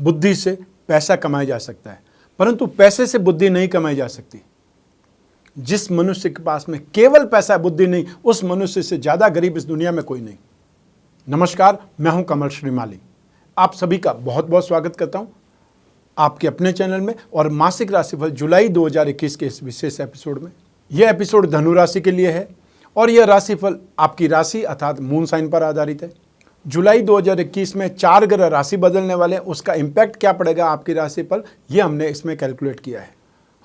बुद्धि से पैसा कमाया जा सकता है, परंतु पैसे से बुद्धि नहीं कमाई जा सकती। जिस मनुष्य के पास में केवल पैसा बुद्धि नहीं, उस मनुष्य से ज़्यादा गरीब इस दुनिया में कोई नहीं। नमस्कार, मैं हूं कमल श्रीमाली। आप सभी का बहुत बहुत स्वागत करता हूं आपके अपने चैनल में और मासिक राशिफल जुलाई 2021 के इस विशेष एपिसोड में। यह एपिसोड धनु राशि के लिए है और यह राशिफल आपकी राशि अर्थात मून साइन पर आधारित है। जुलाई 2021 में 4 ग्रह राशि बदलने वाले हैं, उसका इम्पैक्ट क्या पड़ेगा आपकी राशि पर, यह हमने इसमें कैलकुलेट किया है।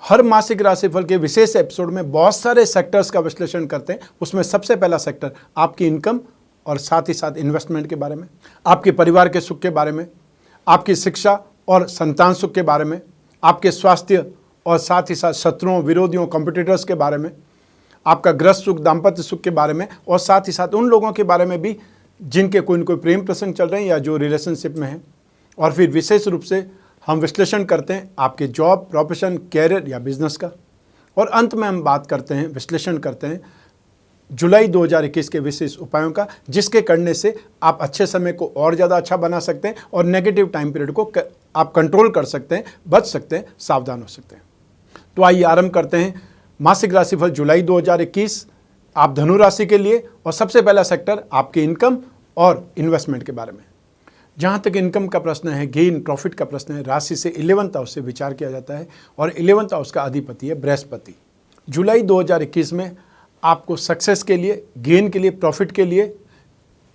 हर मासिक राशिफल के विशेष एपिसोड में बहुत सारे सेक्टर्स का विश्लेषण करते हैं। उसमें सबसे पहला सेक्टर आपकी इनकम और साथ ही साथ इन्वेस्टमेंट के बारे में, आपके परिवार के सुख के बारे में, आपकी शिक्षा और संतान सुख के बारे में, आपके स्वास्थ्य और साथ ही साथ शत्रुओं, विरोधियों, कॉम्पिटिटर्स के बारे में, आपका गृहस्थ सुख, दाम्पत्य सुख के बारे में और साथ ही साथ उन लोगों के बारे में भी जिनके कोई न कोई प्रेम प्रसंग चल रहे हैं या जो रिलेशनशिप में हैं। और फिर विशेष रूप से हम विश्लेषण करते हैं आपके जॉब, प्रोफेशन, कैरियर या बिजनेस का। और अंत में हम बात करते हैं, विश्लेषण करते हैं जुलाई 2021 के विशेष उपायों का, जिसके करने से आप अच्छे समय को और ज़्यादा अच्छा बना सकते हैं और नेगेटिव टाइम पीरियड को आप कंट्रोल कर सकते हैं, बच सकते हैं, सावधान हो सकते हैं। तो आइए आरंभ करते हैं मासिक राशिफल जुलाई 2021 आप धनु राशि के लिए। और सबसे पहला सेक्टर आपके इनकम और इन्वेस्टमेंट के बारे में। जहाँ तक इनकम का प्रश्न है, गेन प्रॉफिट का प्रश्न है, राशि से 11th हाउस से विचार किया जाता है और 11th हाउस का अधिपति है बृहस्पति। जुलाई 2021 में आपको सक्सेस के लिए, गेन के लिए, प्रॉफिट के लिए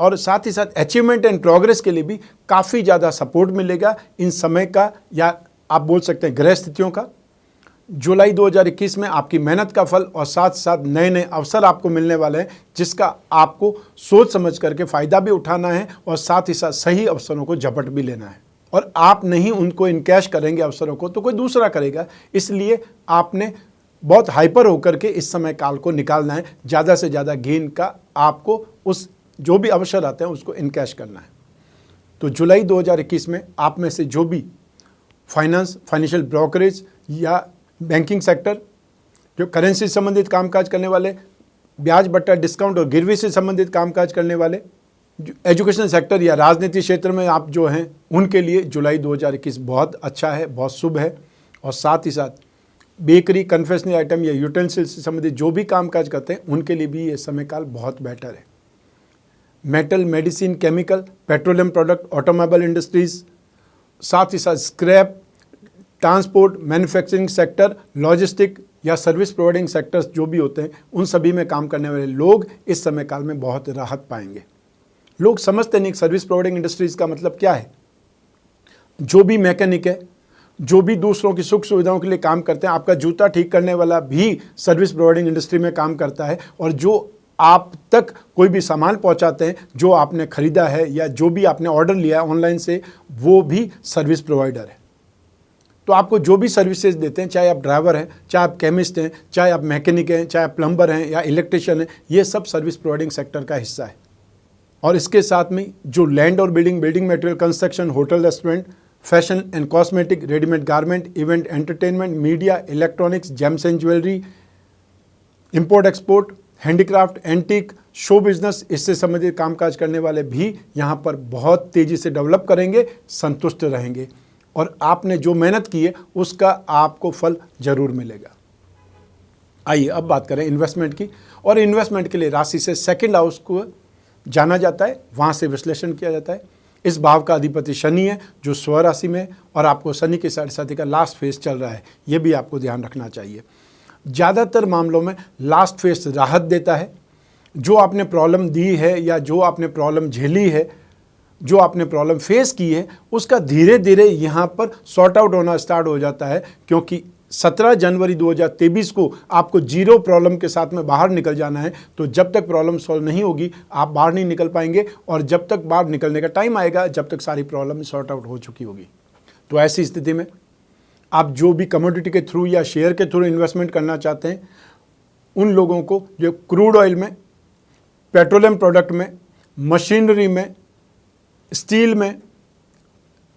और साथ ही साथ अचीवमेंट एंड प्रोग्रेस के लिए भी काफ़ी ज़्यादा सपोर्ट मिलेगा इन समय का, या आप बोल सकते हैं ग्रह स्थितियों का। जुलाई 2021 में आपकी मेहनत का फल और साथ साथ नए नए अवसर आपको मिलने वाले हैं, जिसका आपको सोच समझ करके फ़ायदा भी उठाना है और साथ ही साथ सही अवसरों को झपट भी लेना है। और आप नहीं उनको इनकैश करेंगे अवसरों को तो कोई दूसरा करेगा, इसलिए आपने बहुत हाइपर होकर के इस समय काल को निकालना है। ज़्यादा से ज़्यादा गेन का आपको उस जो भी अवसर आते हैं उसको इनकैश करना है। तो जुलाई 2021 में आप में से जो भी फाइनेंशियल ब्रोकरेज या बैंकिंग सेक्टर, जो करेंसी से संबंधित कामकाज करने वाले, ब्याज बट्टा डिस्काउंट और गिरवी से संबंधित कामकाज करने वाले, एजुकेशन सेक्टर या राजनीति क्षेत्र में आप जो हैं, उनके लिए जुलाई 2021 बहुत अच्छा है, बहुत शुभ है। और साथ ही साथ बेकरी, कन्फेक्शनरी आइटम या यूटेंसिल्स से संबंधित जो भी कामकाज करते हैं उनके लिए भी ये समय काल बहुत बेटर है। Metal, medicine, chemical, petroleum product, automobile industries, साथ ही साथ scrap, transport, manufacturing sector, logistic या सर्विस प्रोवाइडिंग सेक्टर्स जो भी होते हैं, उन सभी में काम करने वाले लोग इस समय काल में बहुत राहत पाएंगे। लोग समझते नहीं सर्विस प्रोवाइडिंग इंडस्ट्रीज का मतलब क्या है। जो भी मैकेनिक है, जो भी दूसरों की सुख सुविधाओं के लिए काम करते हैं, आपका जूता ठीक करने वाला भी सर्विस प्रोवाइडिंग इंडस्ट्री में काम करता है। और जो आप तक कोई भी सामान पहुंचाते हैं, जो आपने खरीदा है या जो भी आपने ऑर्डर लिया है ऑनलाइन से, वो भी सर्विस प्रोवाइडर है। तो आपको जो भी सर्विसेज देते हैं, चाहे आप ड्राइवर हैं, चाहे आप केमिस्ट हैं, चाहे आप मैकेनिक हैं, चाहे आप प्लम्बर हैं या इलेक्ट्रिशियन हैं, ये सब सर्विस प्रोवाइडिंग सेक्टर का हिस्सा है। और इसके साथ में जो लैंड और building material, construction, hotel, restaurant, fashion and cosmetic, readymade garment, event entertainment, media, electronics, James and jewellery, import export, handicraft, antique, show business, इससे संबंधित कामकाज करने वाले भी यहाँ पर बहुत तेज़ी से डेवलप करेंगे, संतुष्ट रहेंगे और आपने जो मेहनत की है उसका आपको फल जरूर मिलेगा। आइए अब बात करें इन्वेस्टमेंट की। और इन्वेस्टमेंट के लिए राशि से 2nd हाउस को जाना जाता है, वहाँ से विश्लेषण किया जाता है। इस भाव का अधिपति शनि है जो स्व राशि में, और आपको शनि की साढ़े का लास्ट फेज चल रहा है, ये भी आपको ध्यान रखना चाहिए। ज़्यादातर मामलों में लास्ट फेज राहत देता है। जो आपने प्रॉब्लम दी है या जो आपने प्रॉब्लम झेली है, जो आपने प्रॉब्लम फेस की है, उसका धीरे धीरे यहाँ पर सॉर्ट आउट होना स्टार्ट हो जाता है। क्योंकि 17 जनवरी 2023 को आपको 0 प्रॉब्लम के साथ में बाहर निकल जाना है। तो जब तक प्रॉब्लम सॉल्व नहीं होगी आप बाहर नहीं निकल पाएंगे, और जब तक बाहर निकलने का टाइम आएगा जब तक सारी प्रॉब्लम सॉर्ट आउट हो चुकी होगी। तो ऐसी स्थिति में आप जो भी कमोडिटी के थ्रू या शेयर के थ्रू इन्वेस्टमेंट करना चाहते हैं, उन लोगों को जो क्रूड ऑयल में, पेट्रोलियम प्रोडक्ट में, मशीनरी में, स्टील में,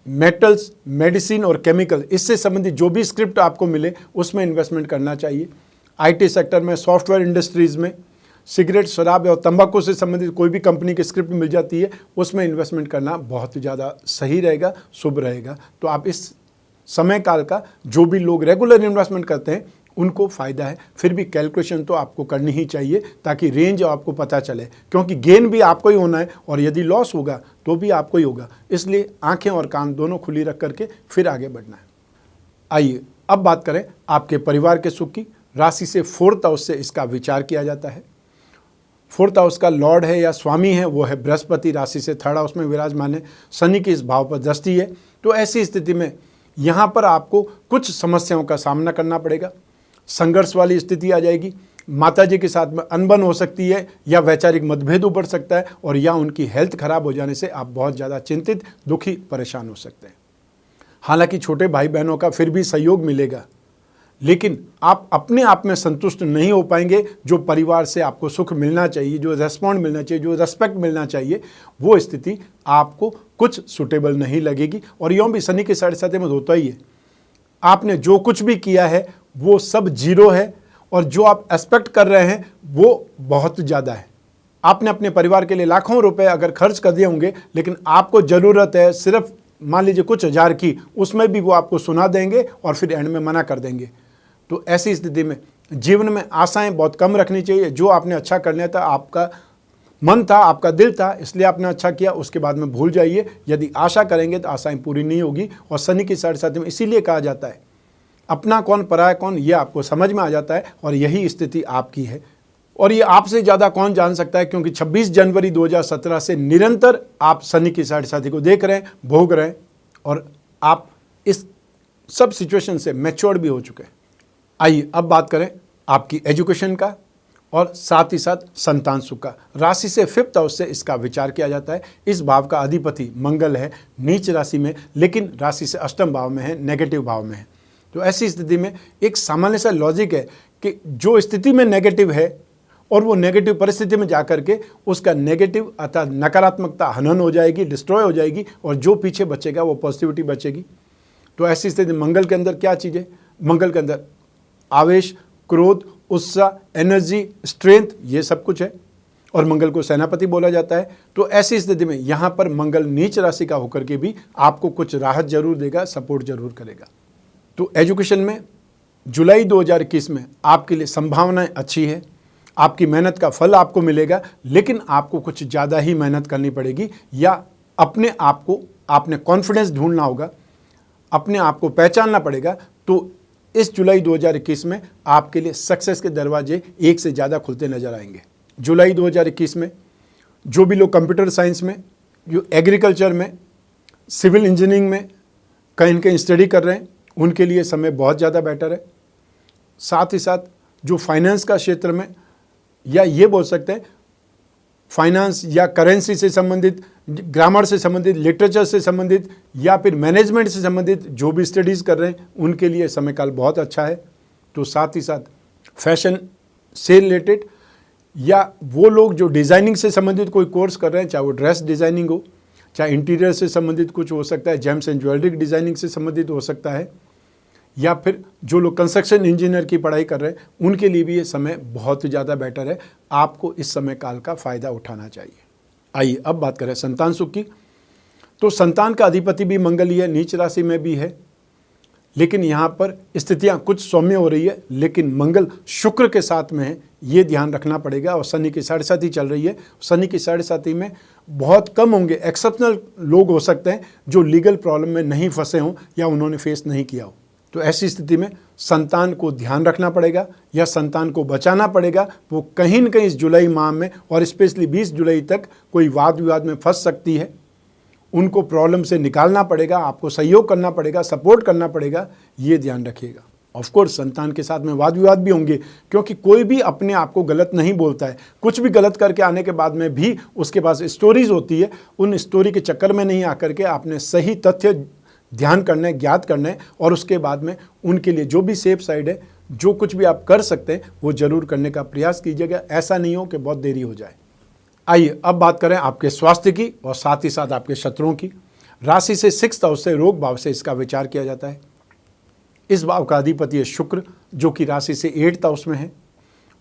मेटल्स, मेडिसिन और केमिकल, इससे संबंधित जो भी स्क्रिप्ट आपको मिले उसमें इन्वेस्टमेंट करना चाहिए। आईटी सेक्टर में, सॉफ्टवेयर इंडस्ट्रीज़ में, सिगरेट, शराब और तंबाकू से संबंधित कोई भी कंपनी की स्क्रिप्ट मिल जाती है, उसमें इन्वेस्टमेंट करना बहुत ज़्यादा सही रहेगा, शुभ रहेगा। तो आप इस समय काल का जो भी लोग रेगुलर इन्वेस्टमेंट करते हैं उनको फ़ायदा है। फिर भी कैलकुलेशन तो आपको करनी ही चाहिए ताकि रेंज आपको पता चले, क्योंकि गेन भी आपको ही होना है और यदि लॉस होगा तो भी आपको ही होगा। इसलिए आंखें और कान दोनों खुली रख करके फिर आगे बढ़ना है। आइए अब बात करें आपके परिवार के सुख की। राशि से 4th हाउस से इसका विचार किया जाता है। 4th हाउस का लॉर्ड है या स्वामी है वो है बृहस्पति, राशि से 3rd हाउस में विराजमान है। शनि की इस भाव पर दृष्टि है। तो ऐसी स्थिति में यहाँ पर आपको कुछ समस्याओं का सामना करना पड़ेगा। संघर्ष वाली स्थिति आ जाएगी। माताजी के साथ में अनबन हो सकती है या वैचारिक मतभेद उभर सकता है और या उनकी हेल्थ खराब हो जाने से आप बहुत ज़्यादा चिंतित, दुखी, परेशान हो सकते हैं। हालांकि छोटे भाई बहनों का फिर भी सहयोग मिलेगा, लेकिन आप अपने आप में संतुष्ट नहीं हो पाएंगे। जो परिवार से आपको सुख मिलना चाहिए, जो रेस्पॉन्ड मिलना चाहिए, जो रेस्पेक्ट मिलना चाहिए, वो स्थिति आपको कुछ सुटेबल नहीं लगेगी। और यूँ भी शनि के 7.5 में होता ही है। आपने जो कुछ भी किया है वो सब जीरो है और जो आप एक्सपेक्ट कर रहे हैं वो बहुत ज़्यादा है। आपने अपने परिवार के लिए लाखों रुपए अगर खर्च कर दिए होंगे, लेकिन आपको ज़रूरत है सिर्फ मान लीजिए कुछ हज़ार की, उसमें भी वो आपको सुना देंगे और फिर एंड में मना कर देंगे। तो ऐसी स्थिति में जीवन में आशाएं बहुत कम रखनी चाहिए। जो आपने अच्छा करना था, आपका मन था, आपका दिल था, इसलिए आपने अच्छा किया, उसके बाद में भूल जाइए। यदि आशा करेंगे तो आशाएं पूरी नहीं होगी। और शनि की 7.5 में इसीलिए कहा जाता है अपना कौन पराया कौन, ये आपको समझ में आ जाता है और यही स्थिति आपकी है। और ये आपसे ज़्यादा कौन जान सकता है, क्योंकि 26 जनवरी 2017 से निरंतर आप शनि की 7.5 को देख रहे हैं, भोग रहे हैं और आप इस सब सिचुएशन से मैच्योर भी हो चुके हैं। आइए अब बात करें आपकी एजुकेशन का और साथ ही साथ संतान सुख का। राशि से 5th हाउस से इसका विचार किया जाता है। इस भाव का अधिपति मंगल है, नीच राशि में, लेकिन राशि से 8th भाव में है, नेगेटिव भाव में है। तो ऐसी स्थिति में एक सामान्य सा लॉजिक है कि जो स्थिति में नेगेटिव है और वो नेगेटिव परिस्थिति में जाकर के उसका नेगेटिव अर्थात नकारात्मकता हनन हो जाएगी, डिस्ट्रॉय हो जाएगी और जो पीछे बचेगा वो पॉजिटिविटी बचेगी। तो ऐसी स्थिति मंगल के अंदर क्या चीज़ है? मंगल के अंदर आवेश, क्रोध, उत्साह, एनर्जी, स्ट्रेंथ, ये सब कुछ है और मंगल को सेनापति बोला जाता है। तो ऐसी स्थिति में यहाँ पर मंगल नीच राशि का होकर के भी आपको कुछ राहत जरूर देगा, सपोर्ट जरूर करेगा। तो एजुकेशन में जुलाई 2021 में आपके लिए संभावनाएं अच्छी है। आपकी मेहनत का फल आपको मिलेगा, लेकिन आपको कुछ ज़्यादा ही मेहनत करनी पड़ेगी या अपने आप को आपने कॉन्फिडेंस ढूंढना होगा, अपने आप को पहचानना पड़ेगा। तो इस जुलाई 2021 में आपके लिए सक्सेस के दरवाजे एक से ज़्यादा खुलते नजर आएंगे। जुलाई 2021 में जो भी लोग कंप्यूटर साइंस में, जो एग्रीकल्चर में, सिविल इंजीनियरिंग में कहीं न कहीं स्टडी कर रहे हैं, उनके लिए समय बहुत ज़्यादा बेटर है। साथ ही साथ जो फाइनेंस का क्षेत्र में, या ये बोल सकते हैं फाइनेंस या करेंसी से संबंधित, ग्रामर से संबंधित, लिटरेचर से संबंधित या फिर मैनेजमेंट से संबंधित जो भी स्टडीज़ कर रहे हैं उनके लिए समय काल बहुत अच्छा है। तो साथ ही साथ फैशन से रिलेटेड या वो लोग जो डिज़ाइनिंग से संबंधित कोई कोर्स कर रहे हैं, चाहे वो ड्रेस डिज़ाइनिंग हो, चाहे इंटीरियर से संबंधित कुछ हो सकता है, जेम्स एंड ज्वेलरी डिज़ाइनिंग से संबंधित हो सकता है, या फिर जो लोग कंस्ट्रक्शन इंजीनियर की पढ़ाई कर रहे हैं उनके लिए भी ये समय बहुत ज़्यादा बेटर है। आपको इस समय काल का फ़ायदा उठाना चाहिए। आइए अब बात करें संतान सुख की। तो संतान का अधिपति भी मंगल ही है, नीच राशि में भी है, लेकिन यहाँ पर स्थितियाँ कुछ सौम्य हो रही है, लेकिन मंगल शुक्र के साथ में है, ये ध्यान रखना पड़ेगा। और शनि की 7.5 चल रही है। शनि की 7.5 में बहुत कम होंगे, एक्सेप्शनल लोग हो सकते हैं जो लीगल प्रॉब्लम में नहीं फंसे हों या उन्होंने फेस नहीं किया हो। तो ऐसी स्थिति में संतान को ध्यान रखना पड़ेगा या संतान को बचाना पड़ेगा। वो कहीं न कहीं इस जुलाई माह में और स्पेशली 20 जुलाई तक कोई वाद विवाद में फंस सकती है। उनको प्रॉब्लम से निकालना पड़ेगा, आपको सहयोग करना पड़ेगा, सपोर्ट करना पड़ेगा, ये ध्यान रखिएगा। ऑफकोर्स संतान के साथ में वाद विवाद भी होंगे, क्योंकि कोई भी अपने आप को गलत नहीं बोलता है। कुछ भी गलत करके आने के बाद में भी उसके पास स्टोरीज होती है। उन स्टोरी के चक्कर में नहीं आकर के आपने सही तथ्य ध्यान करना है, ज्ञात करना है और उसके बाद में उनके लिए जो भी सेफ साइड है, जो कुछ भी आप कर सकते हैं वो जरूर करने का प्रयास कीजिएगा। ऐसा नहीं हो कि बहुत देरी हो जाए। आइए अब बात करें आपके स्वास्थ्य की और साथ ही साथ आपके शत्रुओं की। राशि से 6th हाउस से, रोग भाव से इसका विचार किया जाता है। इस भाव का अधिपति है शुक्र, जो कि राशि से 8th हाउस में है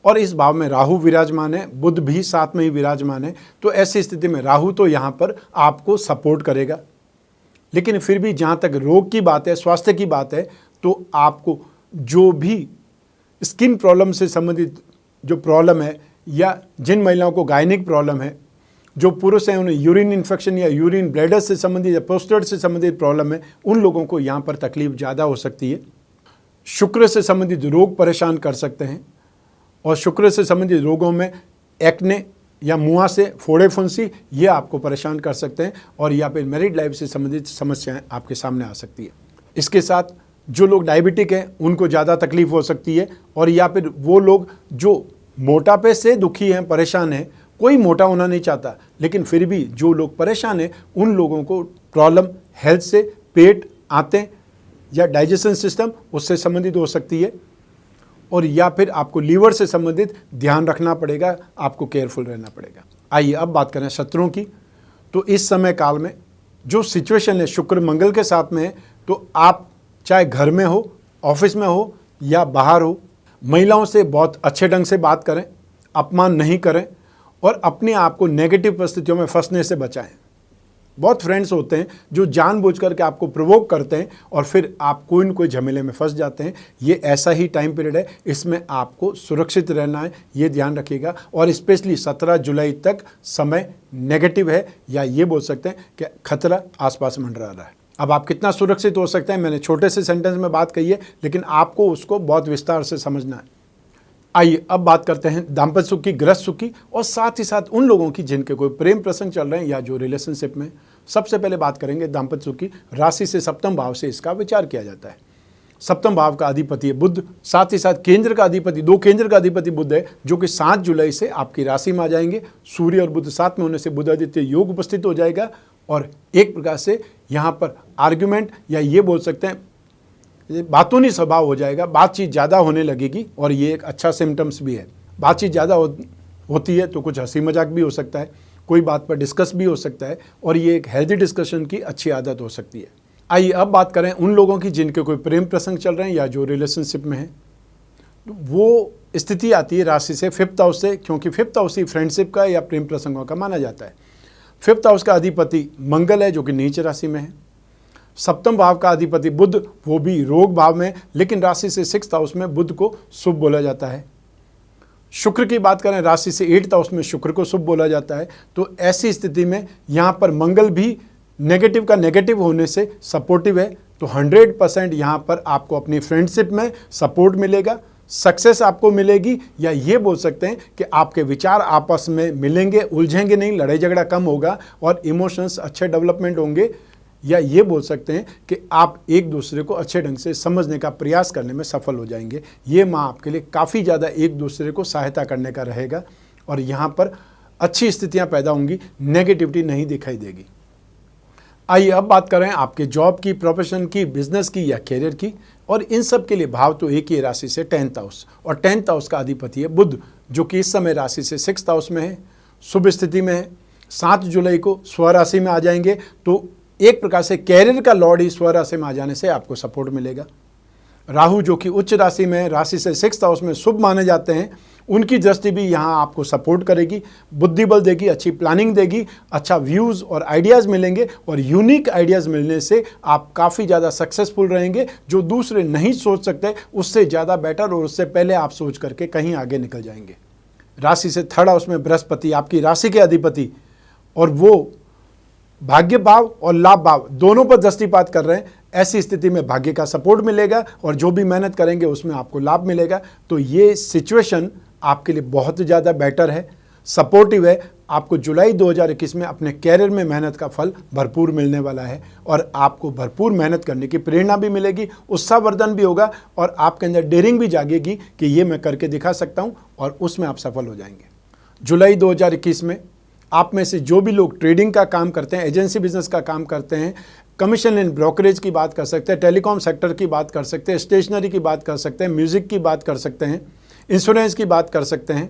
और इस भाव में राहु विराजमान है, बुध भी साथ में ही विराजमान है। तो ऐसी स्थिति में राहु तो यहाँ पर आपको सपोर्ट करेगा, लेकिन फिर भी जहाँ तक रोग की बात है, स्वास्थ्य की बात है, तो आपको जो भी स्किन प्रॉब्लम से संबंधित जो प्रॉब्लम है, या जिन महिलाओं को गायनिक प्रॉब्लम है, जो पुरुष हैं उन्हें यूरिन इन्फेक्शन या यूरिन ब्लैडर से संबंधित या प्रोस्टेट से संबंधित प्रॉब्लम है, उन लोगों को यहाँ पर तकलीफ ज़्यादा हो सकती है। शुक्र से संबंधित रोग परेशान कर सकते हैं, और शुक्र से संबंधित रोगों में एक्ने या मुंह से फोड़े फुंसी ये आपको परेशान कर सकते हैं, और या फिर मैरिड लाइफ से संबंधित समस्याएं आपके सामने आ सकती है। इसके साथ जो लोग डायबिटिक हैं उनको ज़्यादा तकलीफ हो सकती है, और या फिर वो लोग जो मोटापे से दुखी हैं, परेशान हैं, कोई मोटा होना नहीं चाहता, लेकिन फिर भी जो लोग परेशान हैं उन लोगों को प्रॉब्लम हेल्थ से, पेट, आंतें या डाइजेशन सिस्टम उससे संबंधित हो सकती है, और या फिर आपको लीवर से संबंधित ध्यान रखना पड़ेगा, आपको केयरफुल रहना पड़ेगा। आइए अब बात करें शत्रुओं की। तो इस समय काल में जो सिचुएशन है शुक्र मंगल के साथ में है, तो आप चाहे घर में हो, ऑफिस में हो या बाहर हो, महिलाओं से बहुत अच्छे ढंग से बात करें, अपमान नहीं करें, और अपने आप को नेगेटिव परिस्थितियों में फंसने से बचाएं। बहुत फ्रेंड्स होते हैं जो जानबूझ करके आपको प्रोवोक करते हैं और फिर आप कोई न कोई झमेले में फंस जाते हैं। ये ऐसा ही टाइम पीरियड है, इसमें आपको सुरक्षित रहना है, ये ध्यान रखिएगा। और स्पेशली 17 जुलाई तक समय नेगेटिव है, या ये बोल सकते हैं कि खतरा आसपास मंडरा रहा है। अब आप कितना सुरक्षित हो सकते हैं, मैंने छोटे से सेंटेंस में बात कही है, लेकिन आपको उसको बहुत विस्तार से समझना है। आइए अब बात करते हैं दाम्पत्य सुख की, गृहस्थ सुख की, और साथ ही साथ उन लोगों की जिनके कोई प्रेम प्रसंग चल रहे हैं या जो रिलेशनशिप में। सबसे पहले बात करेंगे दाम्पत्य सुख की। राशि से सप्तम भाव से इसका विचार किया जाता है। सप्तम भाव का अधिपति है बुध, साथ ही साथ केंद्र का अधिपति, 2 केंद्र का अधिपति बुध है, जो कि 7 जुलाई से आपकी राशि में आ जाएंगे। सूर्य और बुध साथ में होने से बुध आदित्य योग उपस्थित हो जाएगा, और एक प्रकार से यहाँ पर आर्ग्यूमेंट या ये बोल सकते हैं बातूनी स्वभाव हो जाएगा, बातचीत ज़्यादा होने लगेगी, और ये एक अच्छा सिम्टम्स भी है। बातचीत ज़्यादा होती है तो कुछ हंसी मजाक भी हो सकता है, कोई बात पर डिस्कस भी हो सकता है, और ये एक हेल्दी डिस्कशन की अच्छी आदत हो सकती है। आइए अब बात करें उन लोगों की जिनके कोई प्रेम प्रसंग चल रहे हैं या जो रिलेशनशिप में है। वो स्थिति आती है राशि से 5th हाउस से, क्योंकि 5th हाउस ही फ्रेंडशिप का या प्रेम प्रसंगों का माना जाता है। 5th हाउस का अधिपति मंगल है, जो कि नीच राशि में है। सप्तम भाव का अधिपति बुध, वो भी रोग भाव में, लेकिन राशि से 6th हाउस में बुध को शुभ बोला जाता है। शुक्र की बात करें, राशि से 8th हाउस में शुक्र को शुभ बोला जाता है। तो ऐसी स्थिति में यहाँ पर मंगल भी नेगेटिव का नेगेटिव होने से सपोर्टिव है, तो 100% यहाँ पर आपको अपनी फ्रेंडशिप में सपोर्ट मिलेगा, सक्सेस आपको मिलेगी, या ये बोल सकते हैं कि आपके विचार आपस में मिलेंगे, उलझेंगे नहीं, लड़ाई झगड़ा कम होगा और इमोशंस अच्छे डेवलपमेंट होंगे, या ये बोल सकते हैं कि आप एक दूसरे को अच्छे ढंग से समझने का प्रयास करने में सफल हो जाएंगे। ये माह आपके लिए काफ़ी ज़्यादा एक दूसरे को सहायता करने का रहेगा, और यहाँ पर अच्छी स्थितियाँ पैदा होंगी, नेगेटिविटी नहीं दिखाई देगी। आइए अब बात करें आपके जॉब की, प्रोफेशन की, बिजनेस की या कैरियर की, और इन सब के लिए भाव तो एक ही राशि से 10th हाउस, और 10th हाउस का अधिपति है बुध, जो कि इस समय राशि से 6th हाउस में है, शुभ स्थिति में है। 7 जुलाई को स्वराशि में आ जाएंगे, तो एक प्रकार से कैरियर का लॉर्ड ही स्वराशि में आ जाने से आपको सपोर्ट मिलेगा। राहु जो कि उच्च राशि में, राशि से 6th हाउस में शुभ माने जाते हैं, उनकी दृष्टि भी यहाँ आपको सपोर्ट करेगी, बुद्धि बल देगी, अच्छी प्लानिंग देगी, अच्छा व्यूज़ और आइडियाज़ मिलेंगे, और यूनिक आइडियाज़ मिलने से आप काफ़ी ज़्यादा सक्सेसफुल रहेंगे। जो दूसरे नहीं सोच सकते उससे ज़्यादा बेटर, और उससे पहले आप सोच करके कहीं आगे निकल जाएंगे। राशि से 3rd हाउस में बृहस्पति, आपकी राशि के अधिपति, और वो भाग्य भाव और लाभ भाव दोनों पर दृष्टिपात कर रहे हैं। ऐसी स्थिति में भाग्य का सपोर्ट मिलेगा, और जो भी मेहनत करेंगे उसमें आपको लाभ मिलेगा। तो ये सिचुएशन आपके लिए बहुत ज़्यादा बेटर है, सपोर्टिव है। आपको जुलाई 2021 में अपने कैरियर में मेहनत का फल भरपूर मिलने वाला है, और आपको भरपूर मेहनत करने की प्रेरणा भी मिलेगी, उत्साहवर्धन भी होगा, और आपके अंदर डेयरिंग भी जागेगी कि ये मैं करके दिखा सकता हूँ, और उसमें आप सफल हो जाएंगे। जुलाई 2021 में आप में से जो भी लोग ट्रेडिंग का काम करते हैं, एजेंसी बिजनेस का काम करते हैं, कमीशन एंड ब्रोकरेज की बात कर सकते हैं, टेलीकॉम सेक्टर की बात कर सकते हैं, स्टेशनरी की बात कर सकते हैं, म्यूज़िक की बात कर सकते हैं, इंश्योरेंस की बात कर सकते हैं,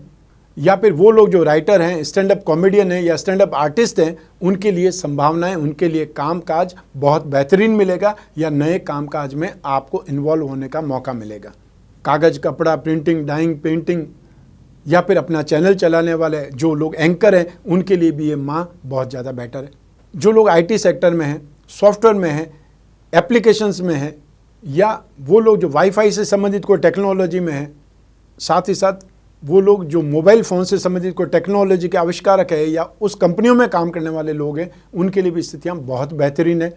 या फिर वो लोग जो राइटर हैं, स्टैंड अप कॉमेडियन हैं या स्टैंड अप आर्टिस्ट हैं, उनके लिए संभावनाएं, उनके लिए कामकाज बहुत बेहतरीन मिलेगा, या नए कामकाज में आपको इन्वॉल्व होने का मौका मिलेगा। कागज़, कपड़ा, प्रिंटिंग, डाइंग, पेंटिंग, या फिर अपना चैनल चलाने वाले जो लोग एंकर हैं, उनके लिए भी ये माह बहुत ज़्यादा बेटर है। जो लोग आईटी सेक्टर में हैं, सॉफ्टवेयर में हैं, एप्लीकेशंस में हैं, या वो लोग जो वाईफाई से संबंधित कोई टेक्नोलॉजी में है, साथ ही साथ वो लोग जो मोबाइल फ़ोन से संबंधित कोई टेक्नोलॉजी के आविष्कारक है या उस कंपनियों में काम करने वाले लोग हैं, उनके लिए भी स्थितियाँ बहुत बेहतरीन है।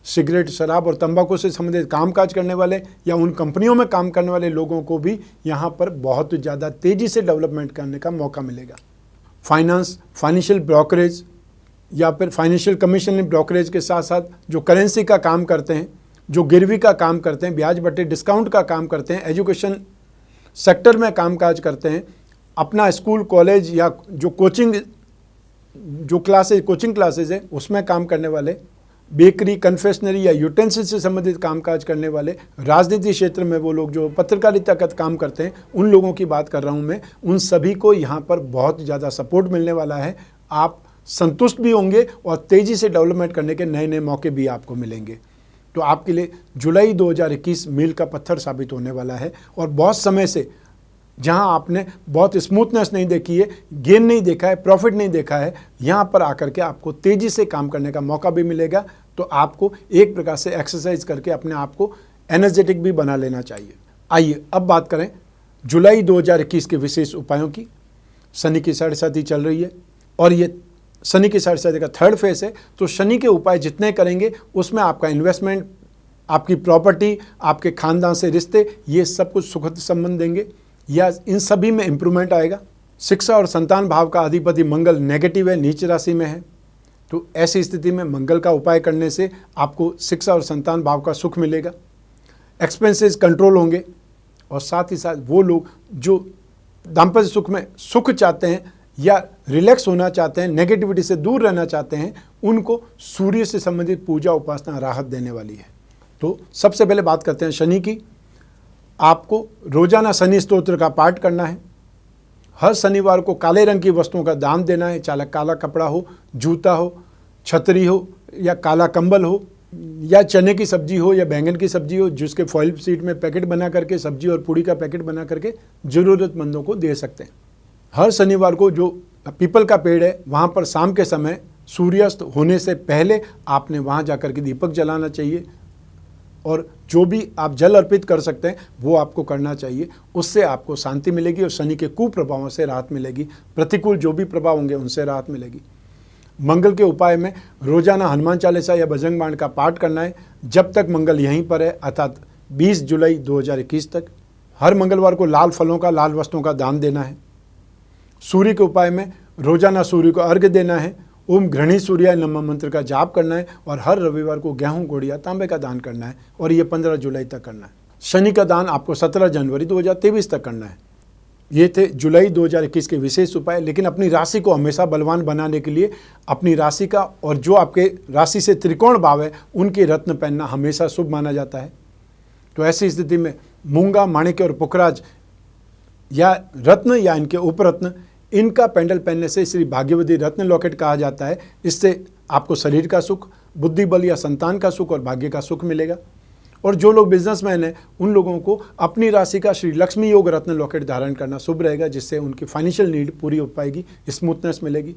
सिगरेट, शराब और तंबाकू से संबंधित कामकाज करने वाले या उन कंपनियों में काम करने वाले लोगों को भी यहाँ पर बहुत ज़्यादा तेज़ी से डेवलपमेंट करने का मौका मिलेगा। फाइनेंस, फाइनेंशियल ब्रोकरेज या फिर फाइनेंशियल कमीशन ब्रोकरेज के साथ साथ जो करेंसी का काम करते हैं, जो गिरवी का काम करते हैं, ब्याज बट्टे डिस्काउंट का काम करते हैं, एजुकेशन सेक्टर में कामकाज करते हैं, अपना स्कूल कॉलेज या जो कोचिंग क्लासेज है उसमें काम करने वाले, बेकरी, कन्फेक्शनरी या यूटेंसिल से संबंधित कामकाज करने वाले, राजनीति क्षेत्र में वो लोग जो पत्रकारिता का काम करते हैं, उन लोगों की बात कर रहा हूँ मैं। उन सभी को यहाँ पर बहुत ज़्यादा सपोर्ट मिलने वाला है। आप संतुष्ट भी होंगे और तेज़ी से डेवलपमेंट करने के नए नए मौके भी आपको मिलेंगे। तो आपके लिए जुलाई 2021 मील का पत्थर साबित होने वाला है। और बहुत समय से जहां आपने बहुत स्मूथनेस नहीं देखी है, गेन नहीं देखा है, प्रॉफिट नहीं देखा है, यहां पर आकर के आपको तेज़ी से काम करने का मौका भी मिलेगा। तो आपको एक प्रकार से एक्सरसाइज करके अपने आप को एनर्जेटिक भी बना लेना चाहिए। आइए अब बात करें जुलाई 2021 के विशेष उपायों की। शनि की साढ़े साथी चल रही है और ये शनि की साढ़े साथी का थर्ड फेस है। तो शनि के उपाय जितने करेंगे उसमें आपका इन्वेस्टमेंट, आपकी प्रॉपर्टी, आपके खानदान से रिश्ते, ये सब कुछ सुखद संबंध देंगे या इन सभी में इंप्रूवमेंट आएगा। शिक्षा और संतान भाव का अधिपति मंगल नेगेटिव है, नीच राशि में है। तो ऐसी स्थिति में मंगल का उपाय करने से आपको शिक्षा और संतान भाव का सुख मिलेगा। एक्सपेंसेस कंट्रोल होंगे और साथ ही साथ वो लोग जो दाम्पत्य सुख में सुख चाहते हैं या रिलैक्स होना चाहते हैं, नेगेटिविटी से दूर रहना चाहते हैं, उनको सूर्य से संबंधित पूजा उपासना राहत देने वाली है। तो सबसे पहले बात करते हैं शनि की। आपको रोजाना शनि स्तोत्र का पाठ करना है। हर शनिवार को काले रंग की वस्तुओं का दान देना है, चाहे काला कपड़ा हो, जूता हो, छतरी हो या काला कंबल हो या चने की सब्जी हो या बैंगन की सब्जी हो, जिसके फॉइल शीट में पैकेट बना करके सब्जी और पूड़ी का पैकेट बना करके ज़रूरतमंदों को दे सकते हैं। हर शनिवार को जो पीपल का पेड़ है वहाँ पर शाम के समय सूर्यास्त होने से पहले आपने वहाँ जाकर के दीपक जलाना चाहिए और जो भी आप जल अर्पित कर सकते हैं वो आपको करना चाहिए। उससे आपको शांति मिलेगी और शनि के कुप्रभावों से राहत मिलेगी। प्रतिकूल जो भी प्रभाव होंगे उनसे राहत मिलेगी। मंगल के उपाय में रोजाना हनुमान चालीसा या बजरंग बाण का पाठ करना है जब तक मंगल यहीं पर है, अर्थात 20 जुलाई 2021 तक। हर मंगलवार को लाल फलों का, लाल वस्तुओं का दान देना है। सूर्य के उपाय में रोजाना सूर्य को अर्घ्य देना है। ओम घृणी सूर्याय नमः मंत्र का जाप करना है और हर रविवार को गेहूं, गुड़ या तांबे का दान करना है और ये 15 जुलाई तक करना है। शनि का दान आपको 17 जनवरी 2023 तक करना है। ये थे जुलाई 2021 के विशेष उपाय। लेकिन अपनी राशि को हमेशा बलवान बनाने के लिए अपनी राशि का और जो आपके राशि से त्रिकोण भाव है उनके रत्न पहनना हमेशा शुभ माना जाता है। तो ऐसी स्थिति में मूंगा, माणिक्य और पुखराज या रत्न या इनके उपरत्न, इनका पेंडल पहनने से श्री भाग्यवती रत्न लॉकेट कहा जाता है। इससे आपको शरीर का सुख, बुद्धि बल या संतान का सुख और भाग्य का सुख मिलेगा। और जो लोग बिजनेसमैन हैं उन लोगों को अपनी राशि का श्री लक्ष्मी योग रत्न लॉकेट धारण करना शुभ रहेगा, जिससे उनकी फाइनेंशियल नीड पूरी हो पाएगी, स्मूथनेस मिलेगी।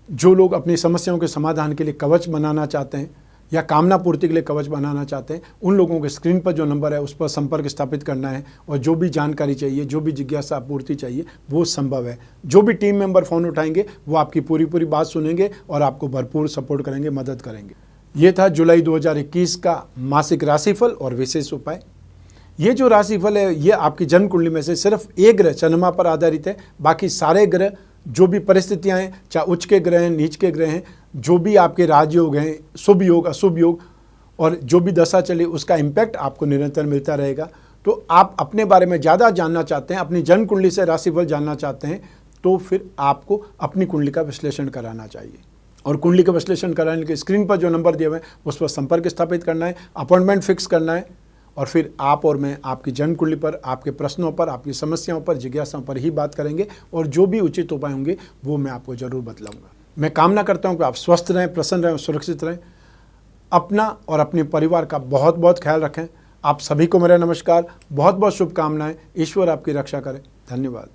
जो लोग अपनी समस्याओं के समाधान के लिए कवच बनाना चाहते हैं या कामना पूर्ति के लिए कवच बनाना चाहते हैं, उन लोगों के स्क्रीन पर जो नंबर है उस पर संपर्क स्थापित करना है और जो भी जानकारी चाहिए, जो भी जिज्ञासा पूर्ति चाहिए वो संभव है। जो भी टीम मेंबर फ़ोन उठाएंगे वो आपकी पूरी बात सुनेंगे और आपको भरपूर सपोर्ट करेंगे, मदद करेंगे। ये था जुलाई 2021 का मासिक राशिफल और विशेष उपाय। ये जो राशिफल है ये आपकी जन्म कुंडली में से सिर्फ एक ग्रह चंद्रमा पर आधारित है। बाकी सारे ग्रह जो भी परिस्थितियां हैं, चाहे उच्च के ग्रह हैं, नीच के ग्रह हैं, जो भी आपके राजयोग हैं, शुभ योग, अशुभ योग और जो भी दशा चले उसका इम्पैक्ट आपको निरंतर मिलता रहेगा। तो आप अपने बारे में ज़्यादा जानना चाहते हैं, अपनी जन्म कुंडली से राशिफल जानना चाहते हैं, तो फिर आपको अपनी कुंडली का विश्लेषण कराना चाहिए। और कुंडली का विश्लेषण कराने के स्क्रीन पर जो नंबर दिए हुए हैं उस पर संपर्क स्थापित करना है, अपॉइंटमेंट फिक्स करना है और फिर आप और मैं आपकी जन्म कुंडली पर, आपके प्रश्नों पर, आपकी समस्याओं पर, जिज्ञासाओं पर ही बात करेंगे और जो भी उचित उपाय होंगे वो मैं आपको ज़रूर बतलाऊंगा। मैं कामना करता हूं कि आप स्वस्थ रहें, प्रसन्न रहें और सुरक्षित रहें। अपना और अपने परिवार का बहुत बहुत ख्याल रखें। आप सभी को मेरा नमस्कार, बहुत बहुत शुभकामनाएं। ईश्वर आपकी रक्षा करे। धन्यवाद।